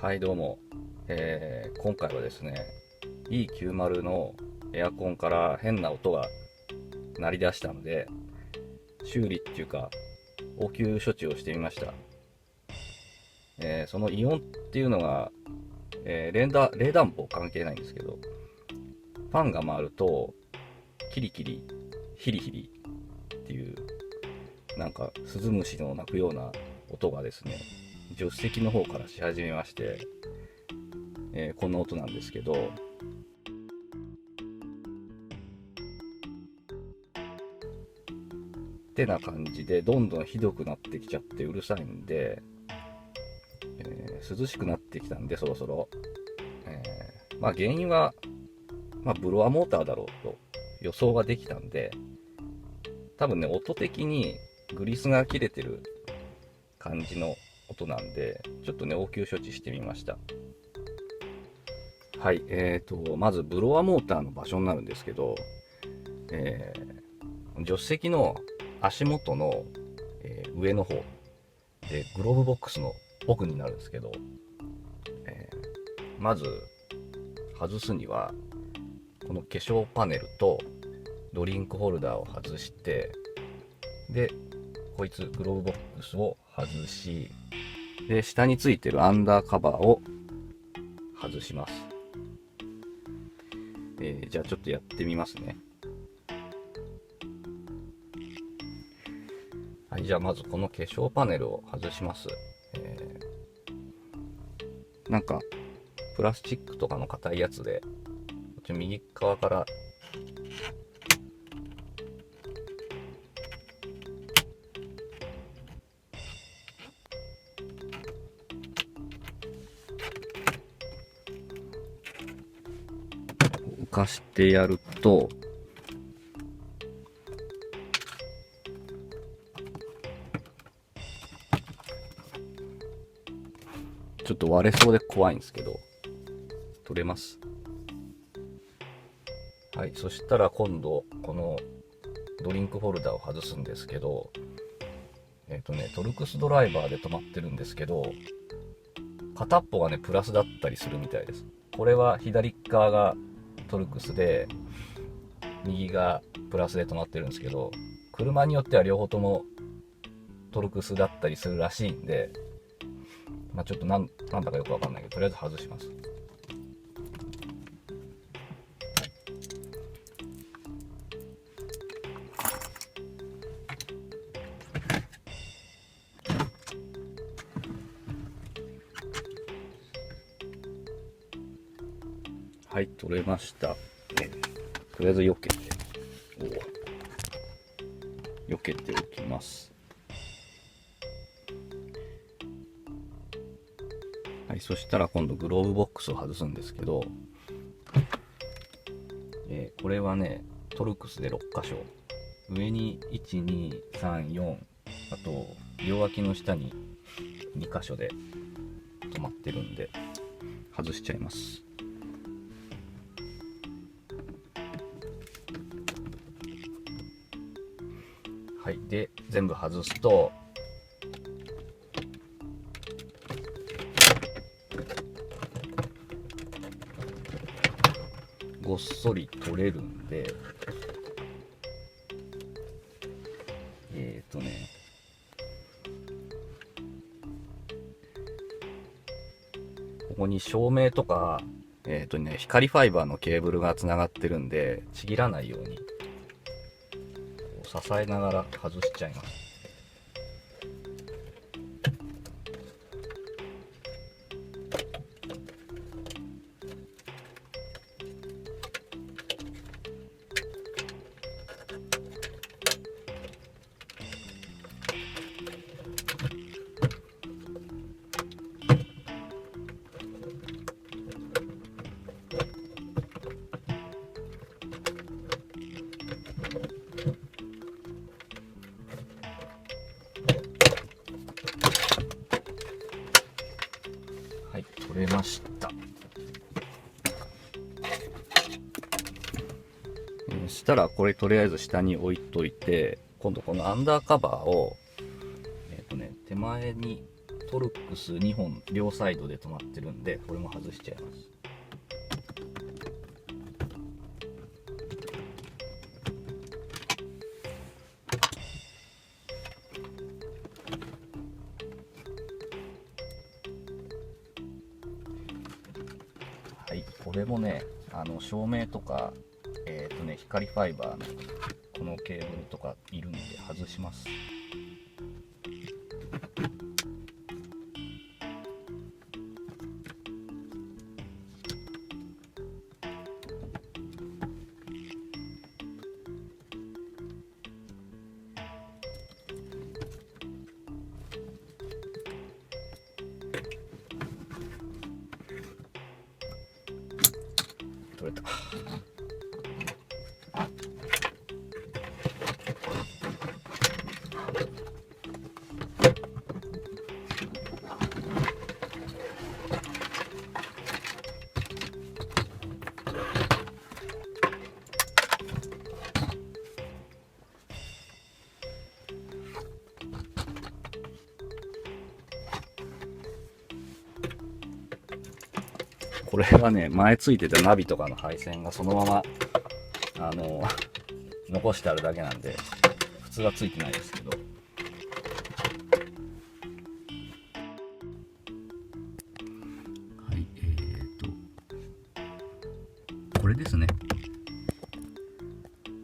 はいどうも、今回はですね E90 のエアコンから変な音が鳴り出したので修理っていうか応急処置をしてみました。その異音っていうのが、冷暖房関係ないんですけど、ファンが回るとキリキリヒリヒリっていうなんかスズムシの鳴くような音がですね助手席の方からし始めまして、この音なんですけど、ってな感じでどんどんひどくなってきちゃってうるさいんで、涼しくなってきたんでそろそろ、まあ原因は、ブロアモーターだろうと予想ができたんで、多分ね音的にグリスが切れてる感じの音なんで、ちょっとね応急処置してみました。はい、まずブロアモーターの場所になるんですけど、助手席の足元の、上の方でグローブボックスの奥になるんですけど、まず外すにはこの化粧パネルとドリンクホルダーを外して、でこいつグローブボックスを外し、で下についてるアンダーカバーを外します。じゃあちょっとやってみますね。はい、じゃあまずこの化粧パネルを外します。なんかプラスチックとかの硬いやつで、右側から浮かしてやると、ちょっと割れそうで怖いんですけど取れます。はい、そしたら今度このドリンクホルダーを外すんですけど、トルクスドライバーで止まってるんですけど、片っぽがねプラスだったりするみたいです。これは左側がトルクスで右がプラスで止まってるんですけど、車によっては両方ともトルクスだったりするらしいんで、ちょっとなんだかよくわかんないけど、とりあえず外します。はい、取れました。とりあえず避けておきます。はい、そしたら今度グローブボックスを外すんですけど、これはねトルクスで6箇所、上に1234、あと両脇の下に2箇所で止まってるんで外しちゃいます。はい、で全部外すとごっそり取れるんで、ここに照明とか光ファイバーのケーブルがつながってるんで、ちぎらないように支えながら外しちゃいます。はい、取れました。そしたらこれとりあえず下に置いといて、今度このアンダーカバーを手前にトルックス2本両サイドで止まってるんで、これも外しちゃいます。はい、これもね、照明とか、光ファイバーのこのケーブルとかいるんで外します。取れた。これはね、前ついてたナビとかの配線がそのまま残してあるだけなんで、普通はついてないですけど。はい、これですね。こ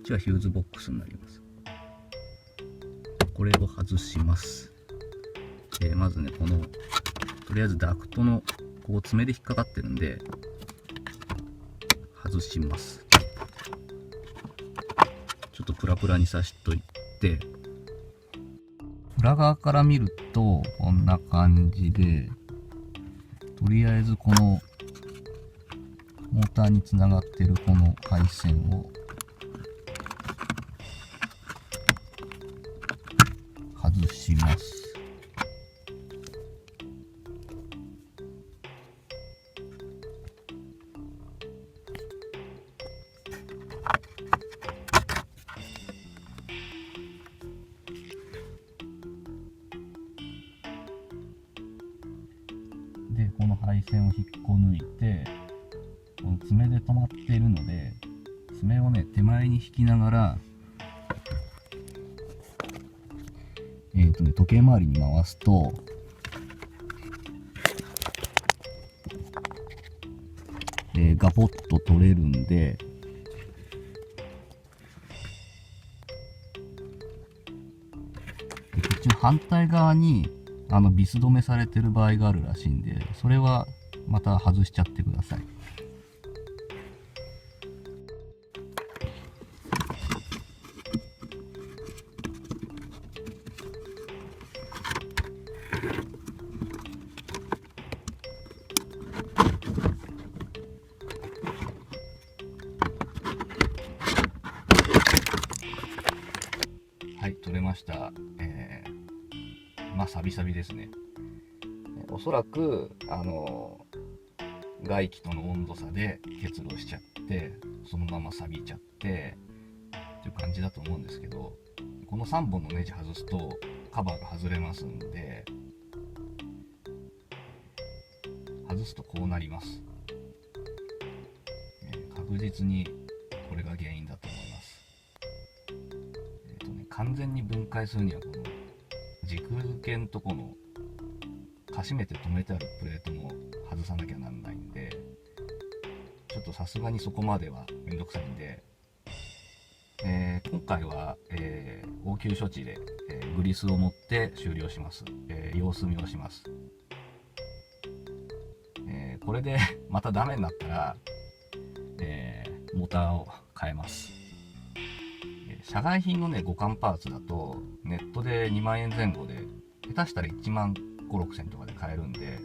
っちはヒューズボックスになります。これを外します。まずね、とりあえずダクトのこう爪で引っかかってるんで外します。ちょっとプラプラにさしといて、裏側から見るとこんな感じで、とりあえずこのモーターにつながってるこの配線を外します。で、この配線を引っこ抜いて、この爪で止まっているので、爪をね、手前に引きながら、時計回りに回すと、ガポッと取れるんで、こっちの反対側にビス止めされてる場合があるらしいんで、それはまた外しちゃってください。はい、取れました。まあサビサビですね。おそらく外気との温度差で結露しちゃって、そのまま錆びちゃってっていう感じだと思うんですけど、この3本のネジ外すとカバーが外れますんで、外すとこうなります。確実にこれが原因だと思います。完全に分解するにはこの軸系のとこのかしめて止めてあるプレートも外さなきゃなんないんで、ちょっとさすがにそこまではめんどくさいんで、今回は、応急処置で、グリスを持って終了します。様子見をします。これでまたダメになったら、モーターを変えます。社外品のね、互換パーツだとネットで2万円前後で、下手したら1万5、6千とかで買えるんで、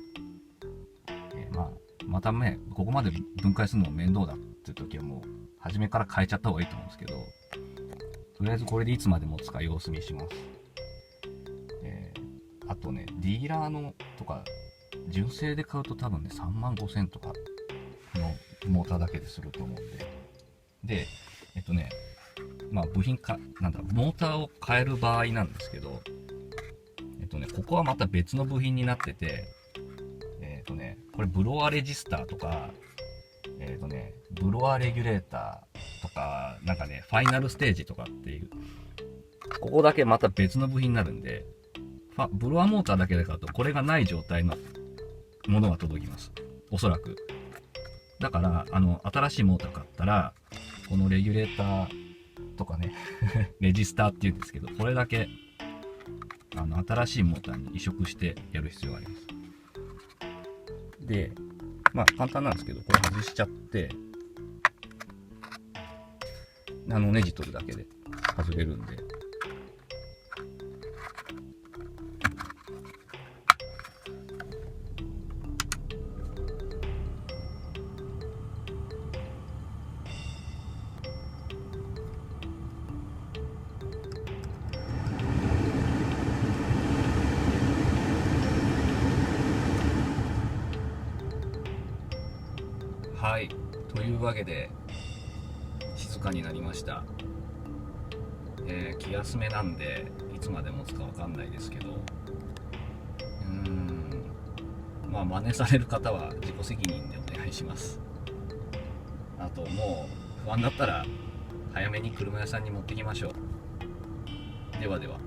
またね、ここまで分解するのも面倒だって時はもう初めから変えちゃった方がいいと思うんですけど、とりあえずこれでいつまで持つか様子見します。あとね、ディーラーのとか純正で買うと多分ね、3万5千とかのモーターだけですると思うんで、部品か、モーターを変える場合なんですけど、ここはまた別の部品になってて、これブロアレジスターとか、ブロアレギュレーターとか、なんかね、ファイナルステージとかっていう、ここだけまた別の部品になるんで、ブロアモーターだけだとこれがない状態のものが届きます。おそらく。だから、新しいモーター買ったら、このレギュレーターとかね、レジスターっていうんですけど、これだけ、新しいモーターに移植してやる必要があります。で、まあ簡単なんですけど、これ外しちゃって、ネジ取るだけで外れるんで。はい、というわけで静かになりました。気休めなんでいつまで持つかわかんないですけど、まあ真似される方は自己責任でお願いします。あともう不安だったら早めに車屋さんに持ってきましょう。ではでは。